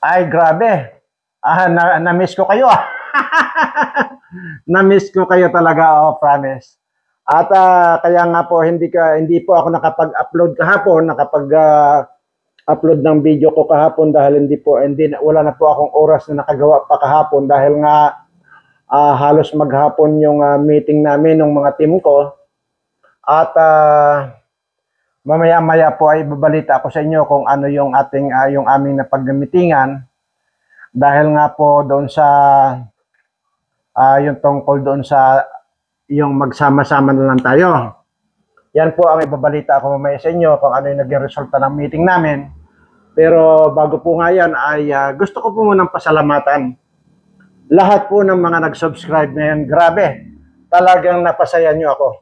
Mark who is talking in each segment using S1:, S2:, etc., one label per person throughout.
S1: Ay, grabe. Na-miss ko kayo. Na-miss ko kayo talaga, oh, promise. At kaya nga po hindi po ako nakapag-upload kahapon, upload ng video ko kahapon dahil wala na po akong oras na nakagawa pa kahapon dahil nga halos maghapon yung meeting namin ng mga team ko. At mamaya-maya po ay babalita ako sa inyo kung ano yung yung aming napag-meetingan dahil nga po doon sa yung tungkol doon sa yung magsama-sama na lang tayo. Yan po ang ibabalita ako mamaya sa inyo kung ano yung naging resulta ng meeting namin. Pero bago po nga yan ay gusto ko po munang pasalamatan lahat po ng mga nag-subscribe ngayon. Grabe, talagang napasaya nyo ako.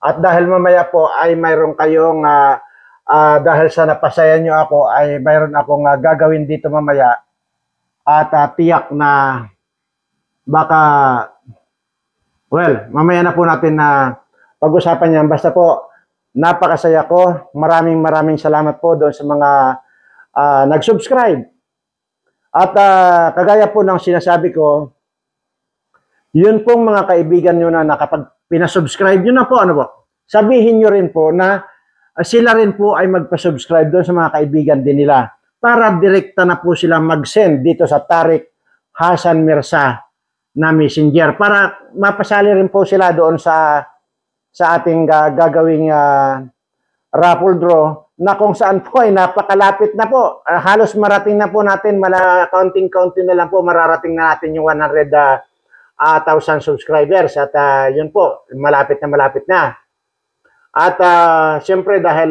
S1: At dahil mamaya po ay mayroon kayong, dahil sa napasaya nyo ako, ay mayroon akong gagawin dito mamaya. At tiyak na baka, well, mamaya na po natin na pag-usapan yan. Basta po, napakasaya ko. Maraming salamat po doon sa mga nag-subscribe. At kagaya po ng sinasabi ko, yun pong mga kaibigan nyo na pinasubscribe nyo na po, ano po, sabihin nyo rin po na sila rin po ay magpa-subscribe doon sa mga kaibigan din nila para direkta na po sila mag-send dito sa Tariq Hassan Mirza na messenger para mapasali rin po sila doon sa ating gagawing raffle draw na kung saan po ay napakalapit na po. Halos marating na po natin, counting na lang po, mararating na natin yung 100,000 subscribers at yun po, malapit na. At siyempre dahil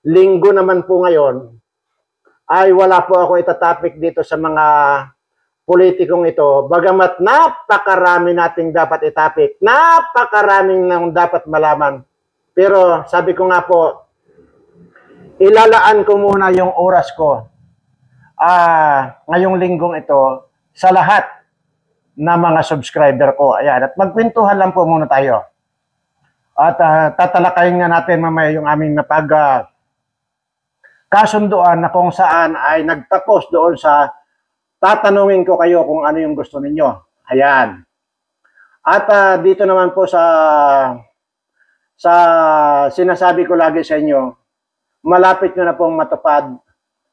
S1: linggo naman po ngayon, ay wala po ako itatopic dito sa mga politikong ito. Bagamat napakarami nating dapat itapik, napakaraming nang dapat malaman. Pero sabi ko nga po, ilalaan ko muna yung oras ko ngayong linggong ito sa lahat na mga subscriber ko. Ayan, at magkwentuhan lang po muna tayo. At tatalakayin nga natin mamaya yung aming kasunduan na kung saan ay nagtapos doon sa tatanungin ko kayo kung ano yung gusto ninyo. Ayan. At dito naman po sa sinasabi ko lagi sa inyo, malapit nyo na pong matupad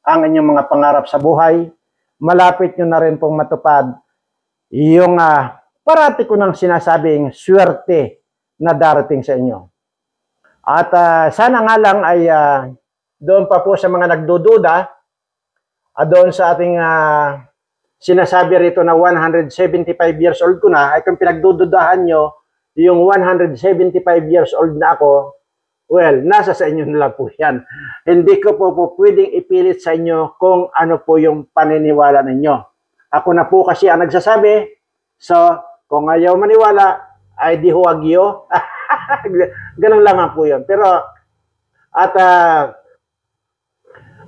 S1: ang inyong mga pangarap sa buhay. Malapit nyo na rin pong matupad yung parati ko nang sinasabing swerte na darating sa inyo. At sana nga lang ay doon pa po sa mga nagdududa, doon sa ating sinasabi rito na 175 years old ko na, ay kung pinagdududahan nyo, yung 175 years old na ako, well, nasa sa inyo na lang po yan. Hindi ko po pwedeng ipilit sa inyo kung ano po yung paniniwala ninyo. Ako na po kasi ang nagsasabi, so kung ayaw maniwala, ay di huwagyo. Ganun lamang po yun. Pero, at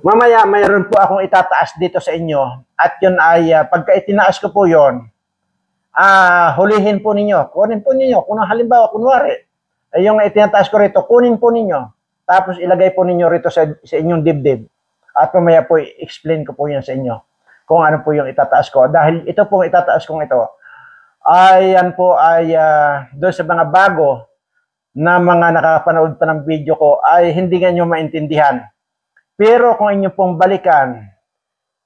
S1: mamaya mayroon po akong itataas dito sa inyo. At yun ay, pagka itinaas ko po yun, hulihin po ninyo. Kunin po ninyo. Kung halimbawa, kunwari, yung itinataas ko rito, kunin po ninyo. Tapos ilagay po ninyo rito sa inyong dibdib. At mamaya po i-explain ko po yan sa inyo kung ano po yung itataas ko. Dahil ito pong itataas kong ito, ay yan po ay doon sa mga bago na mga nakapanood pa ng video ko ay hindi nga nyo maintindihan. Pero kung inyo pong balikan,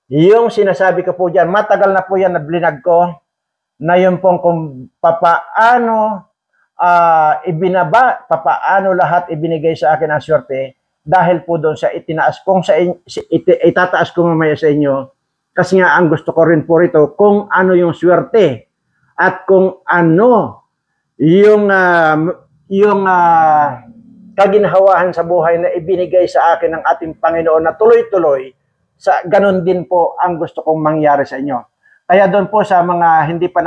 S1: yung sinasabi ko po dyan, matagal na po yan na blinag ko, na yun pong kung papaano papaano lahat ibinigay sa akin ang swerte dahil po doon sa itinaas kong itataas ko mamaya sa inyo kasi nga ang gusto ko rin po rito kung ano yung swerte at kung ano yung kaginhawahan sa buhay na ibinigay sa akin ng ating Panginoon na tuloy-tuloy, ganun din po ang gusto kong mangyari sa inyo. Kaya doon po sa mga hindi pa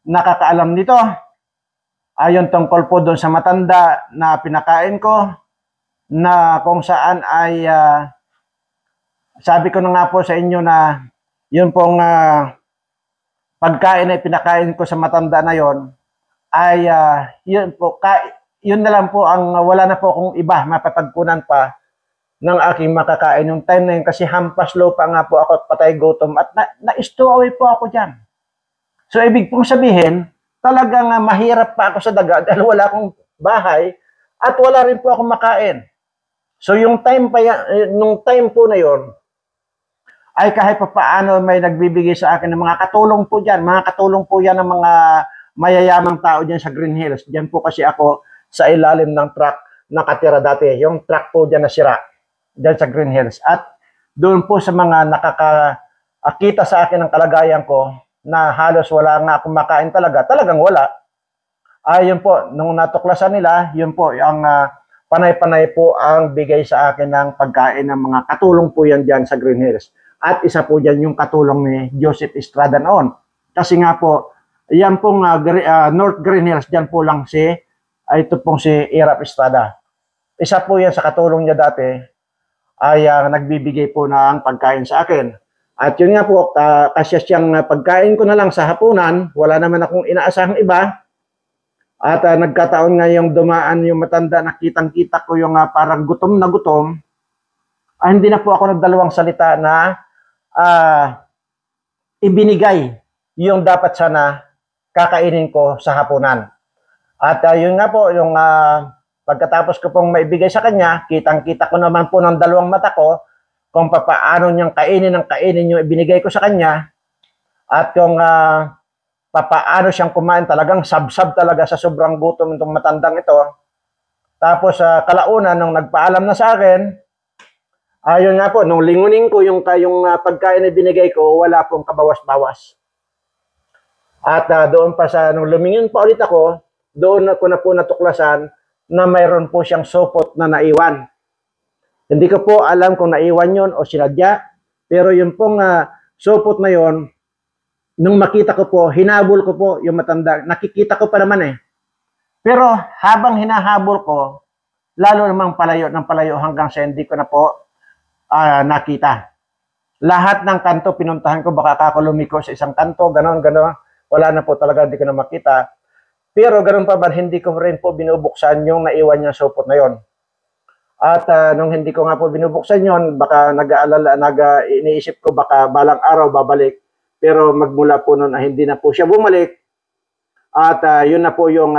S1: nakakaalam nito, ayon tungkol po doon sa matanda na pinakain ko, na kung saan ay, sabi ko na nga po sa inyo na yun pong pagkain ay pinakain ko sa matanda na yon ay yun po, yun na lang po ang wala na po akong iba mapapagkunan pa ng aking makakain yung time na yun kasi hampas lupa nga po ako at patay gutom at na-stow away po ako dyan. So, ibig pong sabihin, talagang mahirap pa ako sa daga dahil wala akong bahay at wala rin po akong makain. So, yung time pa yan, nung time po na yon ay kahit pa paano may nagbibigay sa akin ng mga katulong po dyan. Mga katulong po yan ng mga mayayamang tao dyan sa Green Hills. Dyan po kasi ako sa ilalim ng truck nakatira dati. Yung truck po dyan na sira, dyan sa Green Hills. At doon po sa mga nakakakita sa akin ng kalagayan ko, na halos wala nga akong makain talagang wala. Yun po, nung natuklasan nila, yun po, ang panay-panay po ang bigay sa akin ng pagkain ng mga katulong po yan dyan sa Green Hills. At isa po dyan yung katulong ni Joseph Estrada noon. Kasi nga po, yan pong North Green Hills, dyan po lang ito pong si Irap Estrada. Isa po yan sa katulong niya dati, ay nagbibigay po ng pagkain sa akin. At yun nga po, kasi siyang pagkain ko na lang sa hapunan, wala naman akong inaasahang iba. At nagkataon nga yung dumaan yung matanda, nakitang-kita ko yung parang gutom na gutom. Hindi na po ako nagdalawang salita na ibinigay yung dapat sana kakainin ko sa hapunan. At yun nga po, yung pagkatapos ko pong maibigay sa kanya, kitang-kita ko naman po ng dalawang mata ko kung paano niyang kainin yung ibinigay ko sa kanya at kung paano siyang kumain, talagang sab-sab talaga sa sobrang gutom itong matandang ito. Tapos kalaunan nung nagpaalam na sa akin, ayun nga po, nung lingunin ko yung pagkain na binigay ko, wala pong kabawas-bawas. At doon pa nung lumingon pa ulit ako, doon ako na po natuklasan na mayroon po siyang supot na naiwan. Hindi ko po alam kung naiwan yun o sinadya, pero yung pong supot na yon, nung makita ko po, hinabol ko po yung matanda. Nakikita ko pa naman eh. Pero habang hinahabol ko, lalo namang palayo ng palayo hanggang sa hindi ko na po nakita. Lahat ng kanto pinuntahan ko, baka ako lumiko sa isang kanto, ganon. Wala na po talaga, hindi ko na makita. Pero ganoon pa ba, hindi ko rin po binubuksan yung naiwan niya supot na yon. At nung hindi ko nga po binubuksan yon, baka iniisip ko baka balang araw babalik. Pero magmula po noon hindi na po siya bumalik. At yun na po yung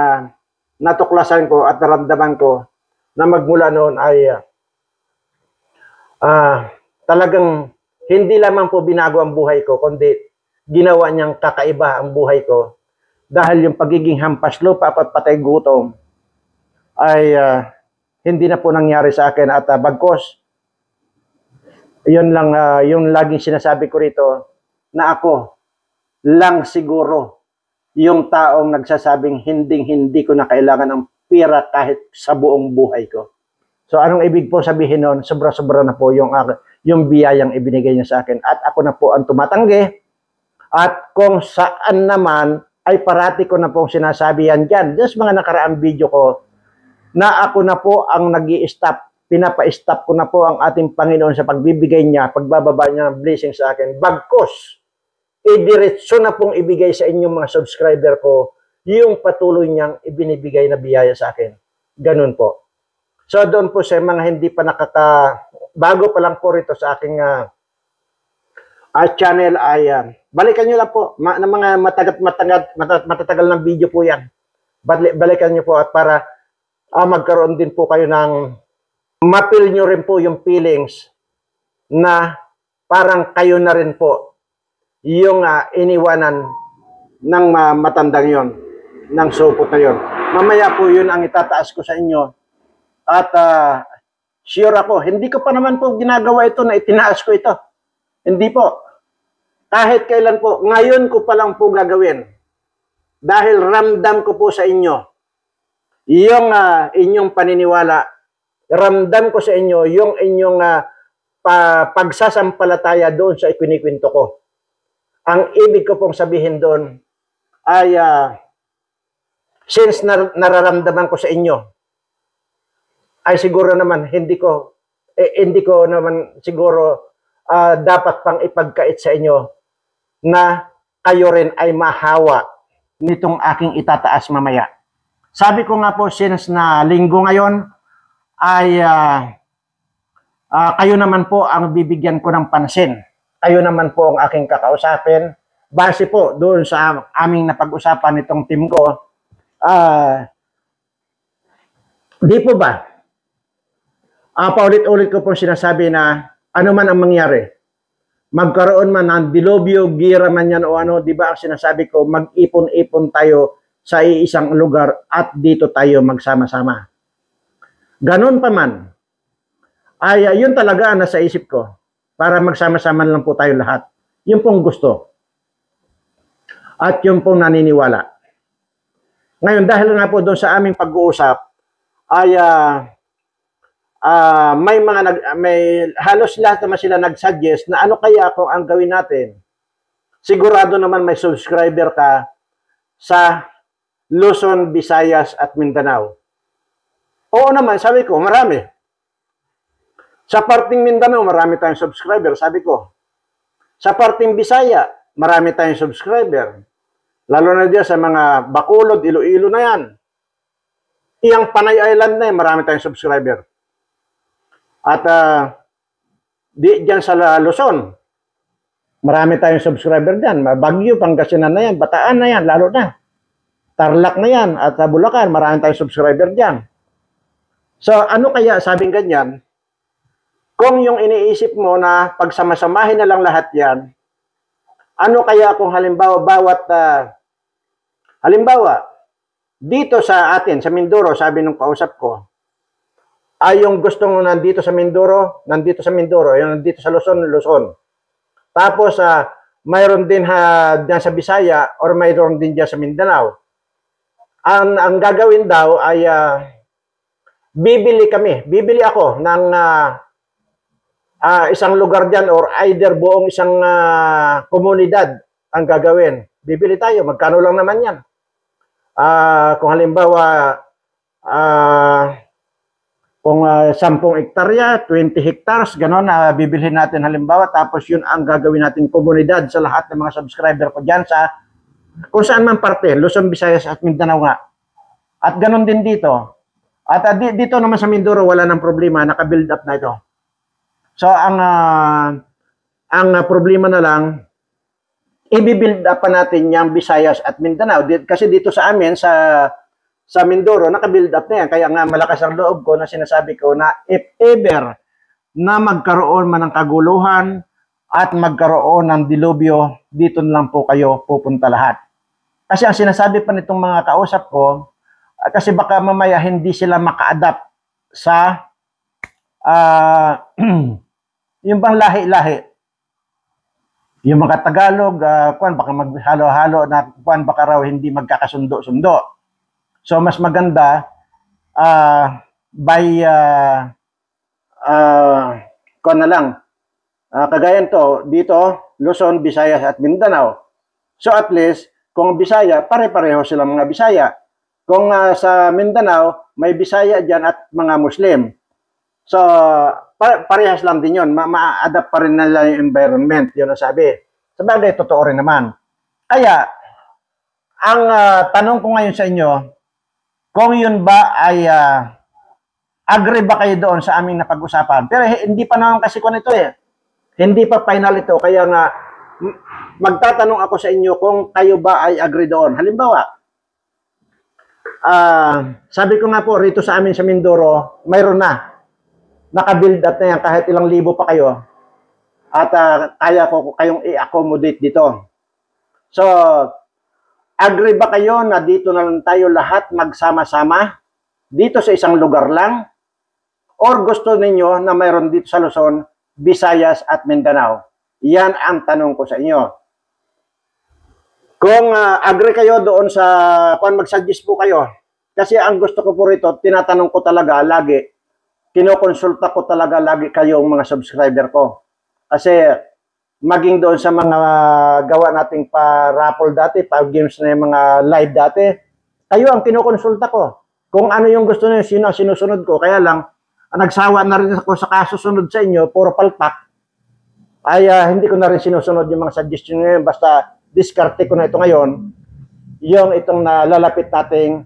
S1: natuklasan ko at naramdaman ko na magmula noon ay talagang hindi lamang po binago ang buhay ko, kundi ginawa niyang kakaiba ang buhay ko. Dahil yung pagiging hampas lupa at patay gutom ay hindi na po nangyari sa akin. At bagkos, yun lang yung laging sinasabi ko rito, na ako lang siguro yung taong nagsasabing hindi ko na kailangan ng pera kahit sa buong buhay ko. So anong ibig po sabihin nun? Sobra-sobra na po yung biyayang ibinigay niya sa akin. At ako na po ang tumatanggi. At kung saan naman ay parati ko na pong sinasabi yan dyan. Just mga nakaraang video ko na ako na po ang nag-i-stop. Pinapa-stop ko na po ang ating Panginoon sa pagbibigay niya, pagbababa niya ng blessing sa akin. Bagkos, idiretso na pong ibigay sa inyong mga subscriber ko yung patuloy niyang ibinibigay na biyaya sa akin. Ganun po. So doon po sa mga hindi pa bago pa lang po rito sa aking channel ay balikan nyo lang po ng mga matatagal ng video po yan. Balikan nyo po at para magkaroon din po kayo ng mapil nyo rin po yung feelings na parang kayo na rin po yung iniwanan ng matandang yon, ng supot na yon. Mamaya po yun ang itataas ko sa inyo. At sure ako, hindi ko pa naman po ginagawa ito na itinaas ko ito. Hindi po. Kahit kailan po, ngayon ko pa lang po gagawin. Dahil ramdam ko po sa inyo yung inyong paniniwala. Ramdam ko sa inyo yung inyong pagsasampalataya doon sa ikinikwento ko. Ang ibig ko pong sabihin doon ay since nararamdaman ko sa inyo, ay siguro naman hindi ko naman siguro dapat pang ipagkait sa inyo na kayo rin ay mahawa nitong aking itataas mamaya. Sabi ko nga po, since na linggo ngayon ay Kayo naman po ang bibigyan ko ng pansin. Kayo naman po ang aking kakausapin. Base po doon sa aming napag-usapan nitong team ko, di po ba? Paulit-ulit ko po sinasabi na ano man ang mangyari, magkaroon man ng dilubyo, gira man yan o ano, di ba ang sinasabi ko, mag-ipon-ipon tayo sa iisang lugar at dito tayo magsama-sama. Ganon pa man, ay yun talaga ang nasa isip ko para magsama-sama lang po tayo lahat. Yun pong gusto. At yun pong naniniwala. Ngayon, dahil nga po doon sa aming pag-uusap, ay may halos lahat naman sila nag-suggest na ano kaya kung ang gawin natin. Sigurado naman may subscriber ka sa Luzon, Visayas at Mindanao. Oo naman, sabi ko, marami. Sa parting Mindanao, marami tayong subscriber, sabi ko. Sa parting Visaya, marami tayong subscriber. Lalo na diyan sa mga Bacolod, Iloilo na yan. Iyang Panay Island na yan, marami tayong subscriber. At diyan sa Luzon, marami tayong subscriber diyan. Baguio, Pangasinan na yan, Bataan na yan, lalo na. Tarlac na yan, at Bulacan, marami tayong subscriber diyan. So, ano kaya sabing ganyan? Kung yung iniisip mo na pagsamasamahin na lang lahat yan, ano kaya kung halimbawa, dito sa atin, sa Mindoro, sabi nung kausap ko, ay yung gustong nandito sa Mindoro, yung nandito sa Luzon. Tapos, mayroon din dyan sa Bisaya or mayroon din dyan sa Mindanao. Ang gagawin daw ay bibili ako ng isang lugar dyan or either buong isang komunidad ang gagawin. Bibili tayo, magkano lang naman yan. Kung halimbawa, kung 10 hektarya, 20 hectares, gano'n, bibilhin natin halimbawa, tapos yun ang gagawin natin komunidad sa lahat ng mga subscriber ko dyan sa kung saan man parte, Luzon, Visayas at Mindanao nga. At gano'n din dito. At dito naman sa Mindoro, wala nang problema, naka-build up na ito. So, ang problema na lang, i-build up pa natin yung Visayas at Mindanao. Kasi dito sa amin, sa Mindoro, naka-build up na yan. Kaya nga malakas ang loob ko na sinasabi ko na if ever na magkaroon man ng kaguluhan at magkaroon ng dilubyo, dito na lang po kayo pupunta lahat. Kasi ang sinasabi pa nitong mga kausap ko, kasi baka mamaya hindi sila maka-adapt sa yung bang lahi-lahi. Yung mga Tagalog, baka maghalo-halo na baka raw hindi magkakasundo-sundo. So mas maganda kagaya to dito Luzon, Visayas at Mindanao. So at least kung Bisaya, pare-pareho silang mga Bisaya. Kung sa Mindanao, may Bisaya diyan at mga Muslim. So parehas lang din 'yon. Ma-adapt pa rin nila yung environment, 'yun ang sabi. Sabagay totoo rin naman. Kaya ang tanong ko ngayon sa inyo, kung yun ba ay agree ba kayo doon sa aming napag-usapan? Pero hindi pa naman kasi ko nito eh. Hindi pa final ito. Kaya nga, magtatanong ako sa inyo kung kayo ba ay agree doon. Halimbawa, sabi ko nga po, rito sa amin sa Mindoro, mayroon na. Naka-build up na yan kahit ilang libo pa kayo. At kaya ko kayong i-accommodate dito. So, agree ba kayo na dito na lang tayo lahat magsama-sama? Dito sa isang lugar lang? Or gusto ninyo na mayroon dito sa Luzon, Visayas at Mindanao? Yan ang tanong ko sa inyo. Kung agree kayo doon sa, kung mag-suggest po kayo, kasi ang gusto ko po rito, tinatanong ko talaga lagi, kinokonsulta ko talaga lagi kayong mga subscriber ko. Kasi maging doon sa mga gawa nating pa-raffle dati, pa-games na yung mga live dati, kayo ang kinokonsulta ko. Kung ano yung gusto niyo, sino sinusunod ko. Kaya lang, nagsawa na rin ako sa kasusunod sa inyo, puro palpak. Ay hindi ko na rin sinusunod yung mga suggestion ngayon. Basta diskarte ko na ito ngayon, yung itong nalalapit nating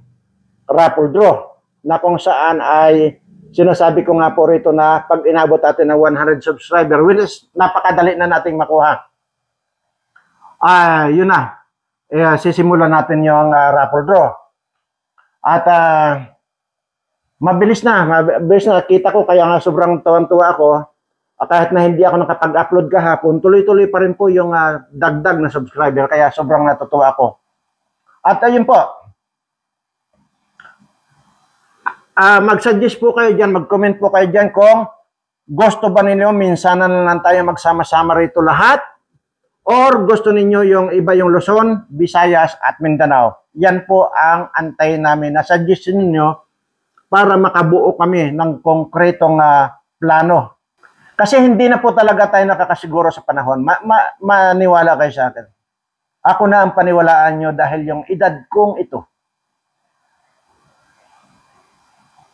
S1: raffle draw, na kung saan ay sinasabi ko nga po rito na pag inabot natin ng 100 subscriber, which is napakadali na nating makuha. Yun na. Sisimulan natin yung raffle draw. At mabilis na. Kita ko, kaya nga sobrang tuwan-tuwa ako. Kahit na hindi ako nakapag-upload kahapon, tuloy-tuloy pa rin po yung dagdag na subscriber. Kaya sobrang natutuwa ako. At ayun po. Mag-suggest po kayo dyan, mag-comment po kayo dyan kung gusto ba ninyo minsan na lang tayo magsama-sama rito lahat, or gusto ninyo yung iba yung Luzon, Visayas at Mindanao. Yan po ang antay namin na suggestion ninyo para makabuo kami ng konkretong plano. Kasi hindi na po talaga tayo nakakasiguro sa panahon. Maniwala kayo sa akin. Ako na ang paniwalaan nyo dahil yung edad kong ito,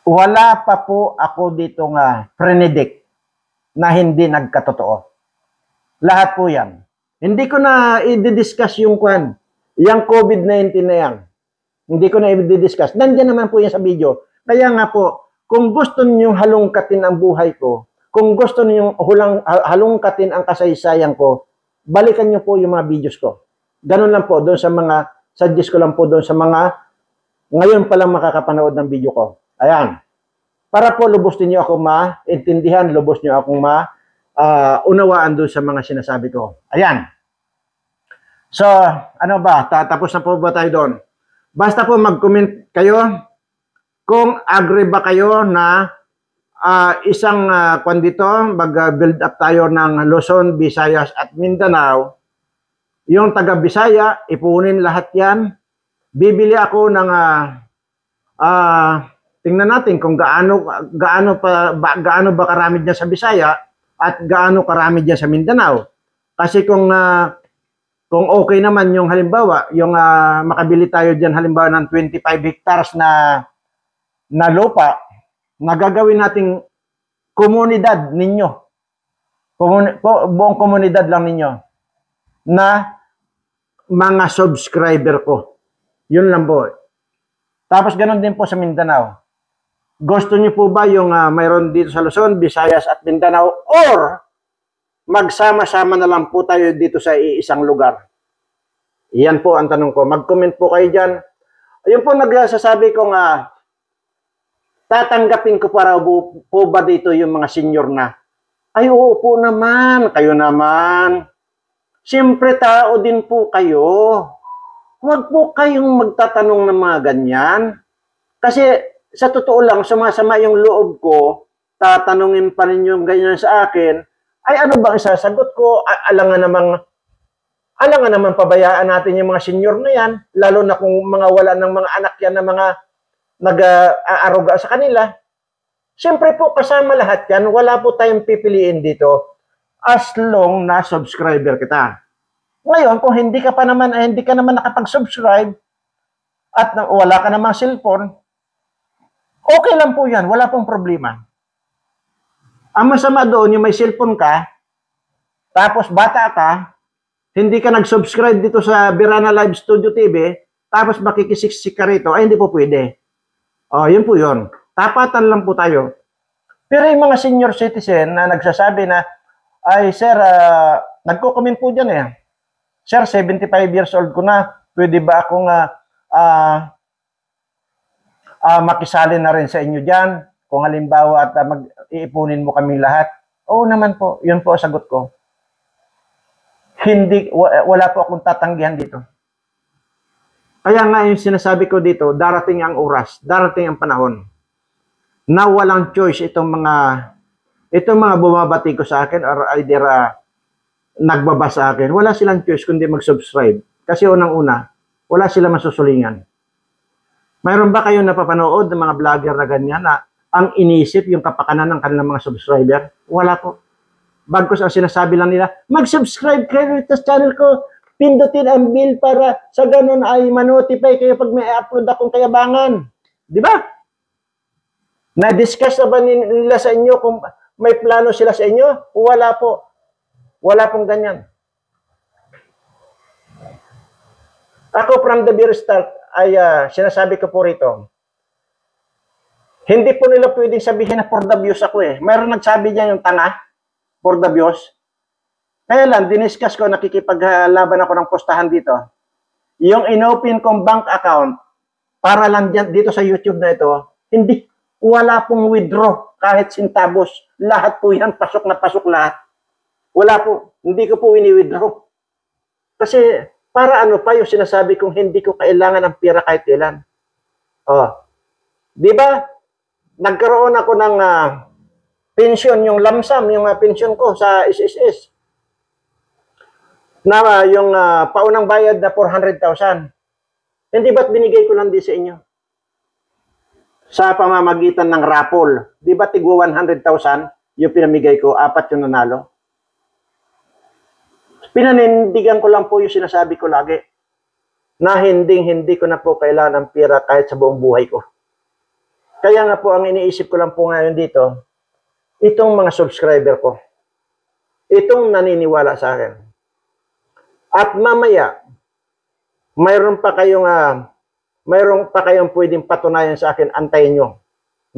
S1: wala pa po ako dito nga predict na hindi nagkatotoo. Lahat po yan. Hindi ko na i-discuss yung yung COVID-19 na yan. Hindi ko na i-discuss. Nandiyan naman po yan sa video. Kaya nga po, kung gusto niyo halongkatin ang buhay ko, kung gusto niyo halongkatin ang kasaysayan ko, balikan niyo po yung mga videos ko. Ganun lang po, doon sa mga, suggest ko lang po doon sa mga ngayon pa lang makakapanood ng video ko. Ayan. Para po lubos niyo ako maintindihan, lubos niyo akong unawaan doon sa mga sinasabi ko. Ayan. So, ano ba? Tapos na po ba tayo doon? Basta po mag-comment kayo kung agree ba kayo na isang dito, mag-build up tayo ng Luzon, Visayas at Mindanao. Yung taga-Bisaya, ipunin lahat yan. Bibili ako ng tingnan natin kung gaano ba karami diyan sa Bisaya at gaano karami diyan sa Mindanao. Kasi kung okay naman yung halimbawa, yung makabili tayo diyan halimbawa ng 25 hectares na lupa, nagagawin nating komunidad ninyo. Buong komunidad lang ninyo na mga subscriber ko. Yun lang po. Tapos ganun din po sa Mindanao. Gusto niyo po ba yung mayroon dito sa Luzon, Visayas at Mindanao, or magsama-sama na lang po tayo dito sa iisang lugar? Iyan po ang tanong ko. Mag-comment po kayo dyan. Ayun po nagsasabi ko nga, tatanggapin ko para po ba dito yung mga senior na? Ay, oo po naman. Kayo naman. Siyempre, tao din po kayo. Huwag po kayong magtatanong ng mga ganyan. Kasi, sa totoo lang, sumasama yung loob ko, tatanungin pa rin yung ganyan sa akin, ay ano bang isasagot ko? Alangan naman pabayaan natin yung mga senior na yan, lalo na kung mga wala ng mga anak yan na mga nag-aaruga sa kanila. Siyempre po, kasama lahat yan, wala po tayong pipiliin dito as long na subscriber kita. Ngayon, kung hindi ka naman nakapag-subscribe at wala ka namang cellphone, okay lang po yan, wala pong problema. Ang masama doon, yung may cellphone ka, tapos bata ka, hindi ka nag-subscribe dito sa Birana Live Studio TV, tapos makikisiksik ka rito, ay hindi po pwede. Yun po yun. Tapatan lang po tayo. Pero yung mga senior citizen na nagsasabi na, ay sir, nagko-comment po dyan eh. Sir, 75 years old ko na, pwede ba akong makisali na rin sa inyo dyan? Kung halimbawa at mag-iipunin mo kaming lahat. Oo naman po, yun po ang sagot ko. Wala po akong tatanggihan dito. Kaya nga yung sinasabi ko dito, darating ang oras, darating ang panahon na walang choice itong mga bumabati ko sa akin or either nagbaba sa akin. Wala silang choice kundi mag-subscribe. Kasi unang-una, wala silang masusulingan. Mayroon ba kayong napapanood ng mga vlogger na ganyan na ang inisip yung kapakanan ng kanilang mga subscriber? Wala po. Bagkus ang sinasabi lang nila, mag-subscribe kayo sa channel ko, pindutin ang bell para sa ganun ay manotify kayo pag may upload akong kayabangan. Di ba? Na-discuss na ba nila sa inyo kung may plano sila sa inyo? Wala po. Wala pong ganyan. Ako from the very start ay sinasabi ko po rito, Hindi po nila pwedeng sabihin na for the views ako eh. Mayroon nagsabi niya yung tanga, for the views. Kaya lang, diniscuss ko, nakikipaglaban ako ng postahan dito. Yung inopen kong bank account, para lang dito sa YouTube na ito, wala pong withdraw kahit centavos. Lahat po yan, pasok na pasok lahat. Wala po, hindi ko po ini-withdraw. Kasi, para ano pa yung sinasabi kong hindi ko kailangan ng pera kahit ilan. Oh. Di ba? Nagkaroon ako ng pension, yung lamsam, yung pension ko sa SSS. Na yung paunang bayad na 400,000. Hindi ba't binigay ko lang din sa inyo? Sa pamamagitan ng raffle. Di ba tigwa 100,000 yung pinamigay ko, 4 yung nanalo? Pinanindigan ko lang po yung sinasabi ko lagi na hindi ko na po kailangan ng pera kahit sa buong buhay ko. Kaya nga po, ang iniisip ko lang po ngayon dito, itong mga subscriber ko, itong naniniwala sa akin. At mamaya, mayroon pa kayong pwedeng patunayan sa akin, antayin nyo.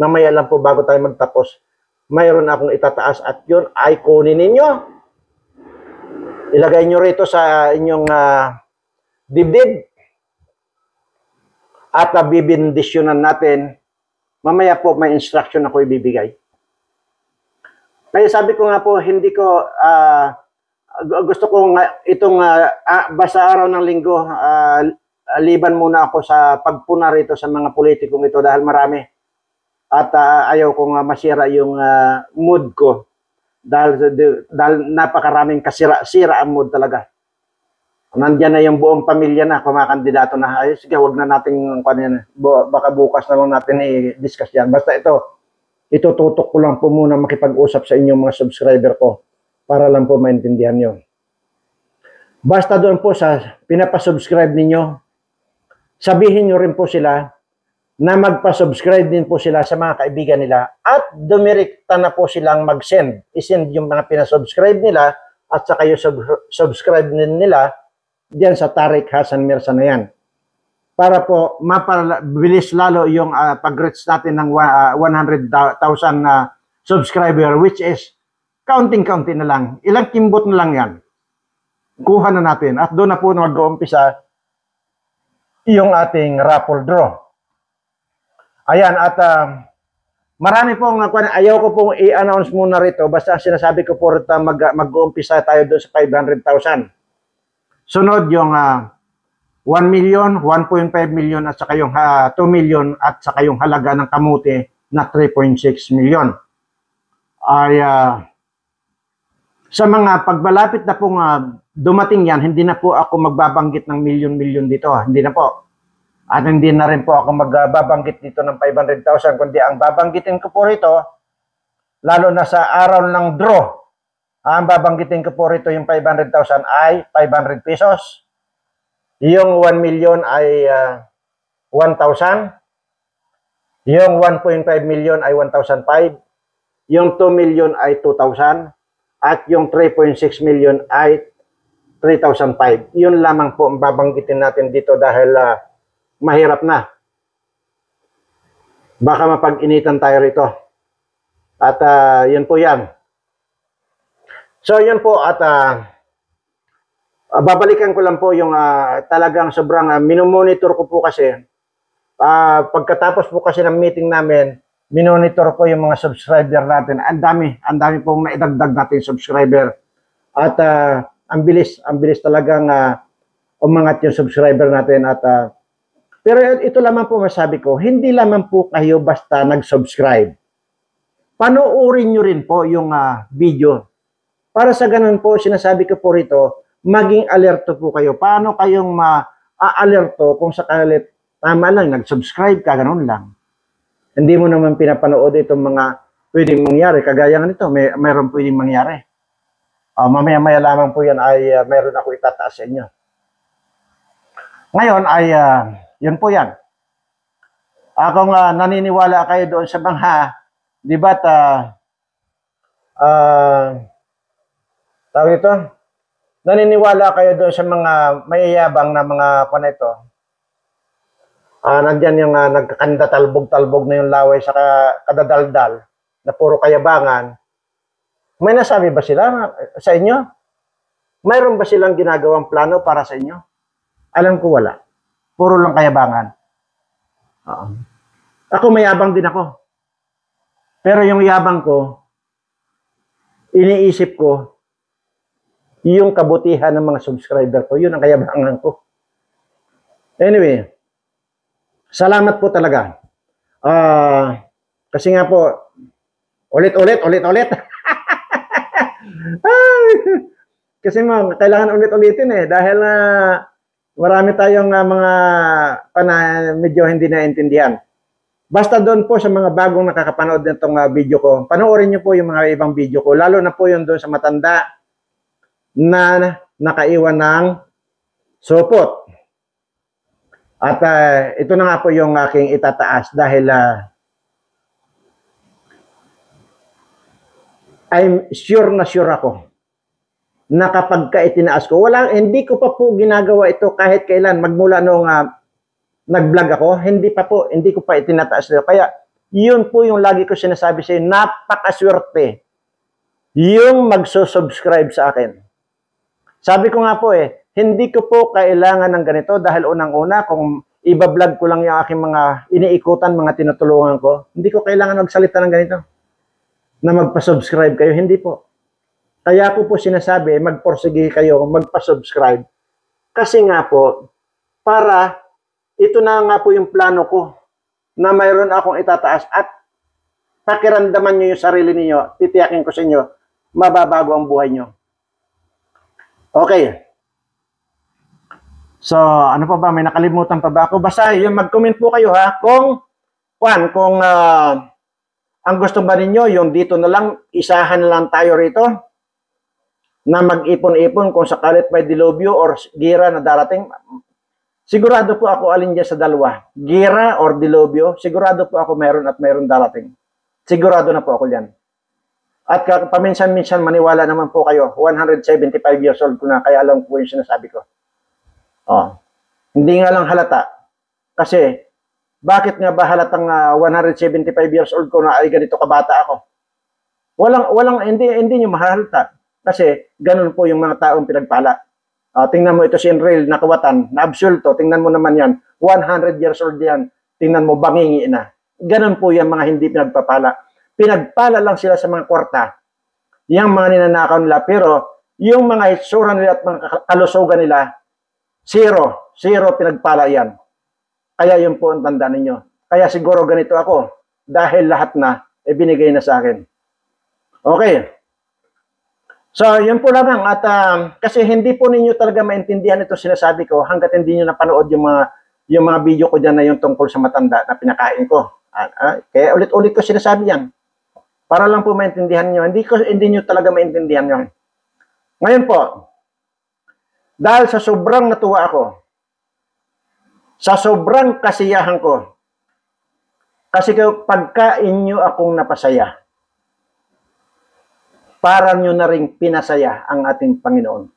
S1: Mamaya lang po bago tayo magtapos, mayroon akong itataas at yun ay kunin ninyo. Ilagay nyo rito sa inyong dibdib at bibindisyonan natin. Mamaya po may instruction ako ibibigay. Kaya sabi ko nga po, hindi ko, gusto ko itong basta araw ng linggo, liban muna ako sa pagpuna rito sa mga politikong ito dahil marami. At ayaw kong masira yung mood ko dahil napakaraming kasira-sira ang mood talaga. Nandiyan na yung buong pamilya na kumakandidato na. Ay, sige, wag na natin, baka bukas na lang natin i-discuss yan. Basta ito tutok ko lang po muna makipag-usap sa inyong mga subscriber ko para lang po maintindihan nyo. Basta doon po sa pinapasubscribe ninyo, sabihin nyo rin po sila na magpa-subscribe din po sila sa mga kaibigan nila at dumirekta na po silang mag-send. I-send yung mga pinasubscribe nila at saka yung subscribe din nila diyan sa Tariq Hassan Mirza na yan. Para po mapabilis lalo yung pag-reach natin ng 100,000 subscriber, which is counting na lang. Ilang kimbot na lang yan. Kuha na natin. At doon na po mag-uumpisa yung ating raffle draw. Ayan, at marami pong, ayaw ko pong i-announce muna rito, basta sinasabi ko po rito mag-uumpisa tayo doon sa 500,000. Sunod yung 1 million, 1.5 million at saka yung 2 million at saka yung halaga ng kamote na 3.6 million. Ay sa mga pagbalapit na pong dumating yan, hindi na po ako magbabanggit ng milyon-milyon dito. Hindi na po. At hindi na rin po ako magbabanggit dito ng 500,000, kundi ang babanggitin ko po rito, lalo na sa araw ng draw, ang babanggitin ko po rito yung 500,000 ay 500 pesos. Yung 1 million ay 1,000. Yung 1.5 million ay 1,005. Yung 2 million ay 2,000. At yung 3.6 million ay 3,005. Yun lamang po ang babanggitin natin dito dahil mahirap na. Baka mapag-initan tayo rito. At yun po yan. So yun po at babalikan ko lang po yung talagang sobrang minomonitor ko po kasi pagkatapos po kasi ng meeting namin, minonitor ko yung mga subscriber natin. Ang dami pong naidagdag natin subscriber. At ang bilis talagang umangat yung subscriber natin at pero ito lamang po masabi ko, hindi lamang po kayo basta nag-subscribe. Panoorin nyo rin po yung video. Para sa ganun po, sinasabi ko po rito, maging alerto po kayo. Paano kayong ma-alerto kung sakalit tama lang, nag-subscribe ka, ganun lang. Hindi mo naman pinapanood itong mga pwedeng mangyari. Kagaya nito, mayroon pwedeng mangyari. Mamaya-maya lamang po yan ay mayroon ako itataas sa inyo. Ngayon ay, yun po yan. Kung naniniwala kayo doon sa mga, di ba, tawag ito, naniniwala kayo doon sa mga mayayabang na mga ito, Nandyan yung nagkakanda talbog-talbog na yung laway sa kadadaldal na puro kayabangan. May nasabi ba sila sa inyo? Mayroon ba silang ginagawang plano para sa inyo? Alam ko wala. Puro lang kayabangan. Ako mayabang din ako. Pero yung yabang ko, iniisip ko, yung kabutihan ng mga subscriber ko, yun ang kayabangan ko. Anyway, salamat po talaga. Kasi nga po, ulit. Kasi kailangan ulit-ulitin dahil marami tayong mga medyo hindi naintindihan. Basta doon po sa mga bagong nakakapanood nitong video ko, panoorin nyo po yung mga ibang video ko, lalo na po yung doon sa matanda na nakaiwan ng supot. At ito na nga po yung aking itataas dahil I'm sure na sure ako na kapag itinaas ko, hindi ko pa po ginagawa ito kahit kailan, magmula nung nag-vlog ako, hindi ko pa itinataas ito. Kaya, yun po yung lagi ko sinasabi sa inyo, napakaswerte yung magsusubscribe sa akin. Sabi ko nga po hindi ko po kailangan ng ganito dahil unang-una, kung iba-vlog ko lang yung aking mga iniikutan, mga tinutulungan ko, hindi ko kailangan magsalita ng ganito na magpa-subscribe kayo. Hindi po. Kaya ko po sinasabi, magporsige kayo, magpa-subscribe. Kasi nga po, para ito na nga po yung plano ko na mayroon akong itataas at pakiramdaman nyo yung sarili niyo, titiyakin ko sa inyo, mababago ang buhay nyo. Okay. So, ano pa ba? May nakalimutan pa ba ako? Basta yung mag-comment po kayo kung ang gusto ba ninyo, yung dito na lang, isahan na lang tayo rito na mag-ipon-ipon kung sakalit may dilubyo or gira na darating. Sigurado po ako alin dyan sa dalawa. Gira or dilubyo, sigurado po ako mayroon darating. Sigurado na po ako dyan. At paminsan-minsan maniwala naman po kayo, 175 years old ko na, kaya alam po yung sinasabi ko. Hindi nga lang halata. Kasi, bakit nga ba halatang 175 years old ko na ay ganito kabata ako? Hindi nyo mahalata. Kasi, ganun po yung mga taong pinagpala. Tingnan mo ito si Enril, nakawatan, na-absulto, tingnan mo naman yan, 100 years old yan, tingnan mo, bangingi na. Ganun po yung mga hindi pinagpapala. Pinagpala lang sila sa mga kwarta, yung mga ninanakaw nila, pero yung mga hitsura nila at mga kalusugan nila, zero pinagpala yan. Kaya yun po ang tanda ninyo. Kaya siguro ganito ako, dahil lahat na, binigay na sa akin. Okay. So, yun po lamang. At kasi hindi po ninyo talaga maintindihan ito sinasabi ko hanggat hindi nyo napanood yung mga video ko dyan na yung tungkol sa matanda na pinakain ko. Kaya ulit-ulit ko sinasabi yan. Para lang po maintindihan nyo. Hindi nyo talaga maintindihan yun. Ngayon po, dahil sa sobrang natuwa ako, sa sobrang kasiyahan ko, kasi pagkain nyo akong napasaya, para nyo na rin pinasaya ang ating Panginoon.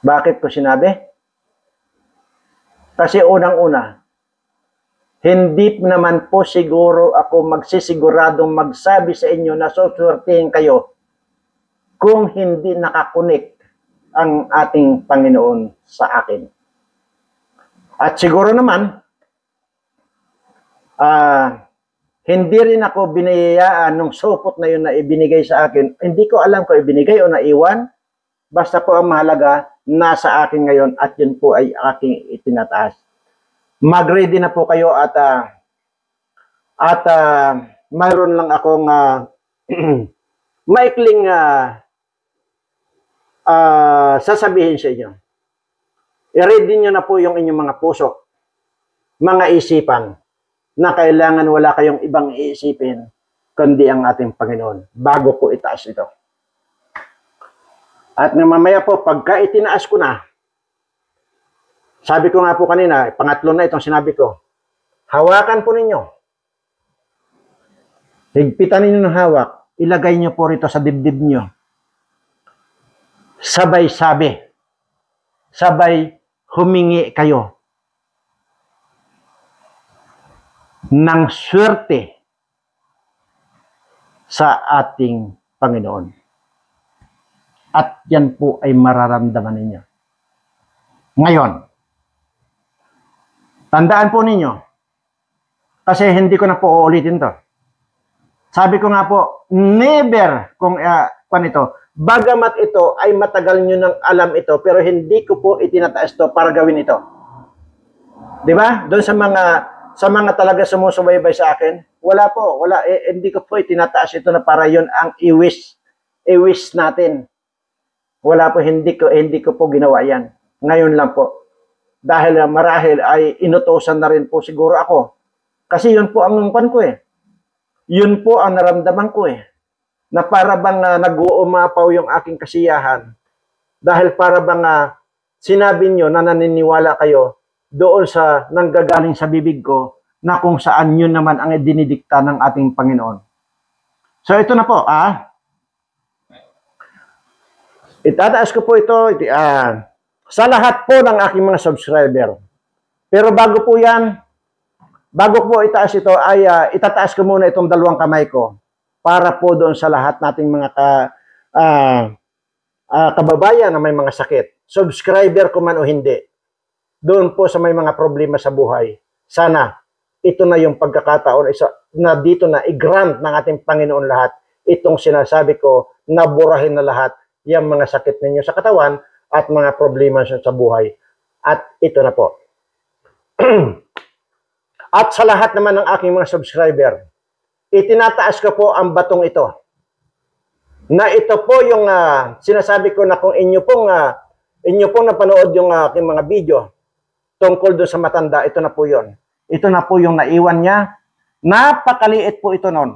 S1: Bakit ko sinabi? Kasi unang-una, hindi naman po siguro ako magsisiguradong magsabi sa inyo na suswertihin kayo kung hindi nakakonek ang ating Panginoon sa akin. At siguro naman, hindi rin ako binayayaan nung supot na yun na ibinigay sa akin. Hindi ko alam kung ibinigay o naiwan. Basta po ang mahalaga, nasa akin ngayon at yun po ay aking itinataas. Mag-ready na po kayo at mayroon lang akong maikling sasabihin sa inyo. I-ready nyo na po yung inyong mga puso, mga isipan, na kailangan wala kayong ibang iisipin kundi ang ating Panginoon bago ko itaas ito. At mamaya po, pagka itinaas ko na, sabi ko nga po kanina, pangatlo na itong sinabi ko, hawakan po ninyo. Higpitan ninyo ng hawak, ilagay nyo po rito sa dibdib nyo. Sabay sabi, sabay humingi kayo ng swerte sa ating Panginoon. At yan po ay mararamdaman ninyo. Ngayon, tandaan po ninyo, kasi hindi ko na po uulitin to. Sabi ko nga po, never kung ito, bagamat ito ay matagal nyo nang alam ito, pero hindi ko po itinataas to para gawin ito. Di ba? Doon sa mga talaga sumusubaybay sa akin, wala po, wala, hindi ko po itinataas ito na para yun ang i-wish natin. Wala po, hindi ko po ginawa yan. Ngayon lang po. Dahil marahil ay inutosan na rin po siguro ako. Kasi yun po ang nungkan ko eh. Yun po ang naramdaman ko eh. Na para bang nag-uumapaw yung aking kasiyahan. Dahil para bang sinabi nyo na naniniwala kayo doon sa nanggagaling sa bibig ko na kung saan yun naman ang dinidikta ng ating Panginoon. So ito na po, itataas ko po ito sa lahat po ng aking mga subscriber. Pero bago po yan, bago po itaas ito, ay itataas ko muna itong dalawang kamay ko para po doon sa lahat nating mga kababayan na may mga sakit. Subscriber ko man o hindi. Doon po sa may mga problema sa buhay. Sana, ito na yung pagkakataon na dito na i-grant ng ating Panginoon lahat. Itong sinasabi ko, naburahin na lahat yung mga sakit ninyo sa katawan at mga problema sa buhay. At ito na po. At sa lahat naman ng aking mga subscriber, itinataas ko po ang batong ito. Na ito po yung sinasabi ko na kung inyo pong napanood yung aking mga video tungkol doon sa matanda, ito na po yun. Ito na po yung naiwan niya. Napakaliit po ito noon.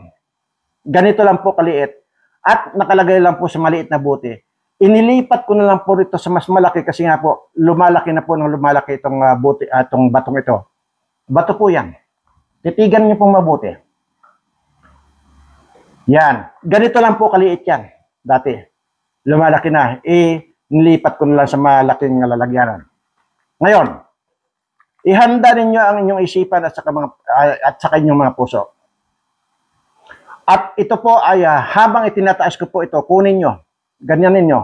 S1: Ganito lang po kaliit. At nakalagay lang po sa maliit na buti. Inilipat ko na lang po rito sa mas malaki kasi nga po, lumalaki na po ng lumalaki itong buti, itong batong ito. Bato po yan. Titigan niyo pong mabuti. Yan. Ganito lang po kaliit yan. Dati. Lumalaki na. Nilipat ko na lang sa malaking lalagyanan. Ngayon, ihanda ninyo ang inyong isipan at saka inyong mga puso. At ito po ay habang itinataas ko po ito, kunin nyo. Ganyan ninyo.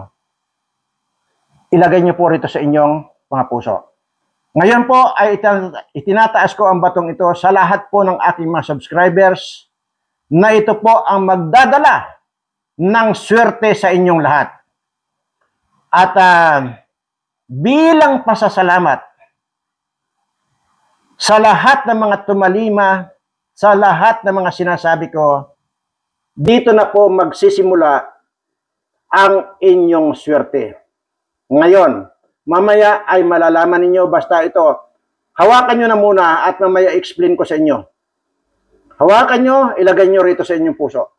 S1: Ilagay nyo po rito sa inyong mga puso. Ngayon po ay itinataas ko ang batong ito sa lahat po ng aking mga subscribers na ito po ang magdadala ng swerte sa inyong lahat. At bilang pasasalamat sa lahat ng mga tumalima, sa lahat ng mga sinasabi ko, dito na po magsisimula ang inyong swerte. Ngayon, mamaya ay malalaman ninyo, basta ito, hawakan nyo na muna at mamaya explain ko sa inyo. Hawakan nyo, ilagay nyo rito sa inyong puso.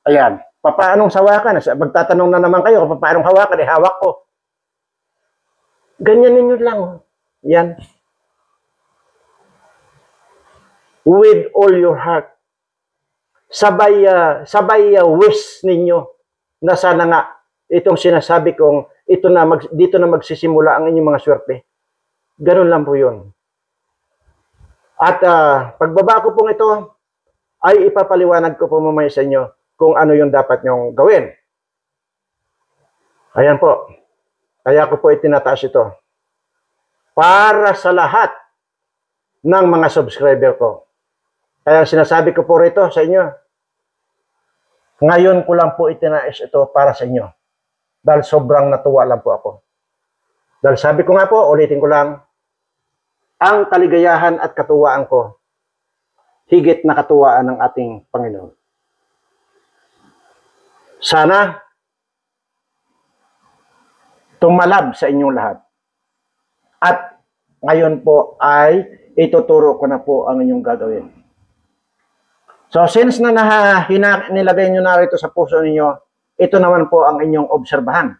S1: Ayan, papaanong hawakan? Magtatanong na naman kayo, papaanong hawakan? Hawak ko. Ganyan ninyo lang. Yan. With all your heart. Sabay wish ninyo na sana nga itong sinasabi kong dito na magsisimula ang inyong mga swerte. Ganun lang po yun. At pagbaba ko pong ito, ay ipapaliwanag ko po mamaya sa inyo kung ano yung dapat nyong gawin. Ayan po. Kaya ko po itinataas ito. Para sa lahat ng mga subscriber ko. Kaya sinasabi ko po rito sa inyo, ngayon ko lang po itinais ito para sa inyo. Dahil sobrang natuwa lang po ako. Dahil sabi ko nga po, ulitin ko lang, ang kaligayahan at katuwaan ko, higit na katuwaan ng ating Panginoon. Sana, tumalab sa inyong lahat. At ngayon po ay ituturo ko na po ang inyong gagawin. So since na nilagay nyo na rito sa puso ninyo, ito naman po ang inyong obserbahan.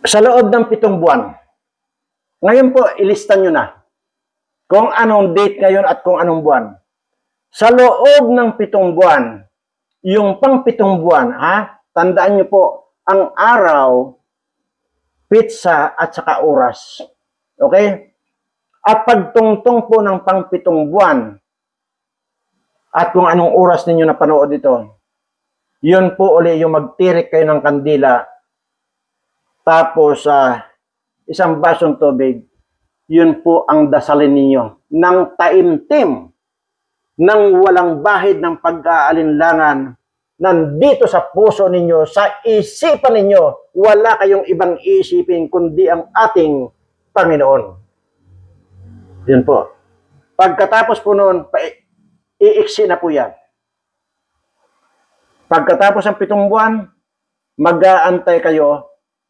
S1: Sa loob ng 7 buwan, ngayon po ilista nyo na kung anong date ngayon at kung anong buwan. Sa loob ng 7 buwan, yung pang 7 buwan, tandaan nyo po, ang araw, pitsa at saka oras. Okay? At pagtungtong po ng pang-7 buwan, at kung anong oras ninyo napanood ito, yun po uli yung magtirik kayo ng kandila, tapos isang basong tubig, yun po ang dasalin ninyo ng taimtim, ng walang bahid ng pag-aalinlangan, nandito sa puso ninyo, sa isipan ninyo, wala kayong ibang isipin kundi ang ating Panginoon. Yun po. Pagkatapos po noon, iiksi na po yan. Pagkatapos ng 7 buwan, mag-aantay kayo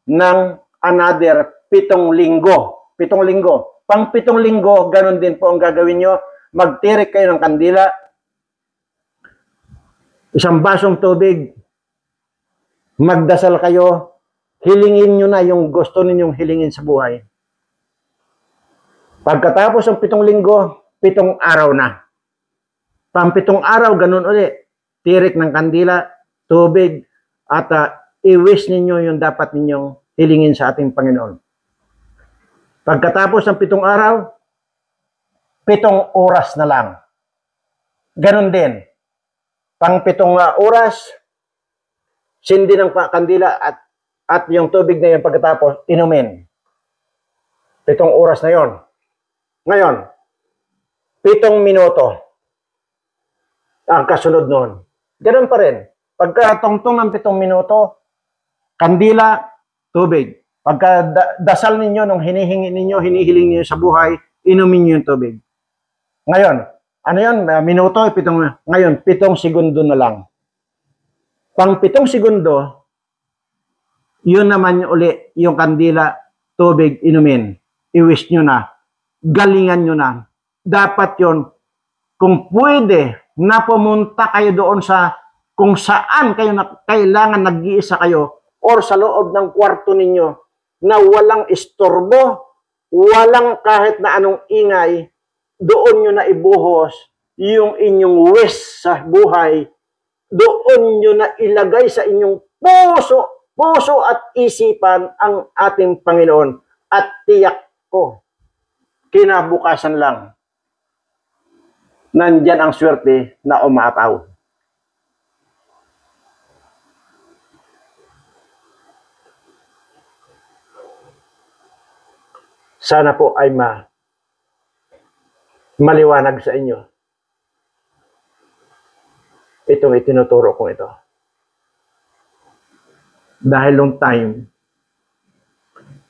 S1: ng another 7 linggo. 7 linggo. Pang 7 linggo, ganun din po ang gagawin nyo. Magtirik kayo ng kandila, isang basong tubig, magdasal kayo, hilingin nyo na yung gusto ninyong hilingin sa buhay. Pagkatapos ng 7 linggo, 7 araw na. Pang 7 araw, ganun ulit. Tirik ng kandila, tubig, at i-wish ninyo yung dapat ninyong hilingin sa ating Panginoon. Pagkatapos ng 7 araw, 7 oras na lang. Ganun din. Pang 7 oras, sindi ng kandila at yung tubig na yun pagkatapos, inumin. 7 oras na yon. Ngayon, 7 minuto ang kasunod nun. Ganun pa rin. Pagkatungtong ng 7 minuto, kandila, tubig. Pagka dasal ninyo nung hinihingi ninyo, hinihiling niyo sa buhay, inumin niyo yung tubig. Ngayon, ano yun? Minuto, ngayon, 7 segundo na lang. Pang 7 segundo, yun naman uli, yung kandila, tubig, inumin. I-wish nyo na. Galingan nyo na. Dapat yun, kung pwede, na pumunta kayo doon sa kung saan kayo kailangan nag-iisa kayo or sa loob ng kwarto ninyo na walang istorbo, walang kahit na anong ingay, doon nyo na ibuhos yung inyong wish sa buhay, doon nyo na ilagay sa inyong puso at isipan ang ating Panginoon. At tiyak ko, kinabukasan lang, nandyan ang swerte na umaapaw. Sana po ay maliwanag sa inyo itong itinuturo ko ito. Dahil long time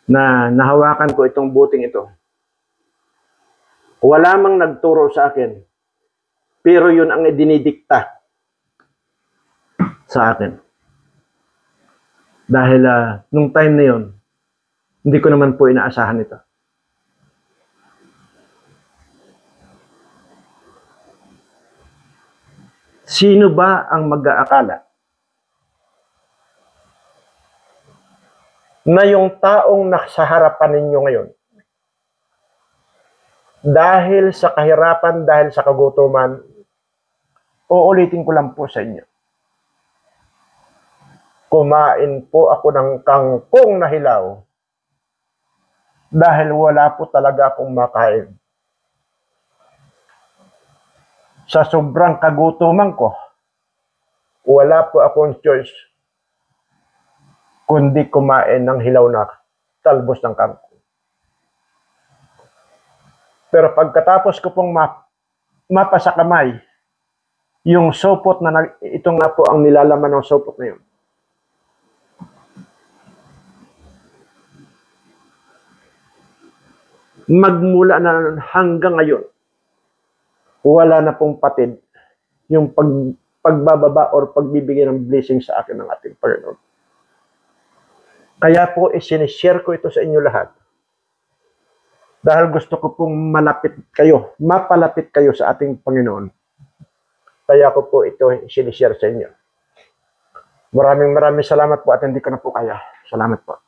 S1: na nahawakan ko itong buting ito, wala mang nagturo sa akin, pero yun ang idinidikta sa akin. Dahil nung time na yun, hindi ko naman po inaasahan ito. Sino ba ang mag-aakala na yung taong nasa harapan ninyo ngayon, dahil sa kahirapan, dahil sa kagutuman, uulitin ko lang po sa inyo, kumain po ako ng kangkong na hilaw dahil wala po talaga akong makain. Sa sobrang kagutuman ko, wala po akong choice kundi kumain ng hilaw na talbos ng kangkong. Pero pagkatapos ko pong mapasa kamay, yung sopot na itong na po ang nilalaman ng sopot na yun. Magmula na hanggang ngayon, wala na pong patid yung pagbababa or pagbibigay ng blessing sa akin ng ating Panginoon. Kaya po isinishare ko ito sa inyo lahat. Dahil gusto ko pong mapalapit kayo sa ating Panginoon. Kaya ko po ito isinishare sa inyo. Maraming salamat po at hindi ko na po kaya. Salamat po.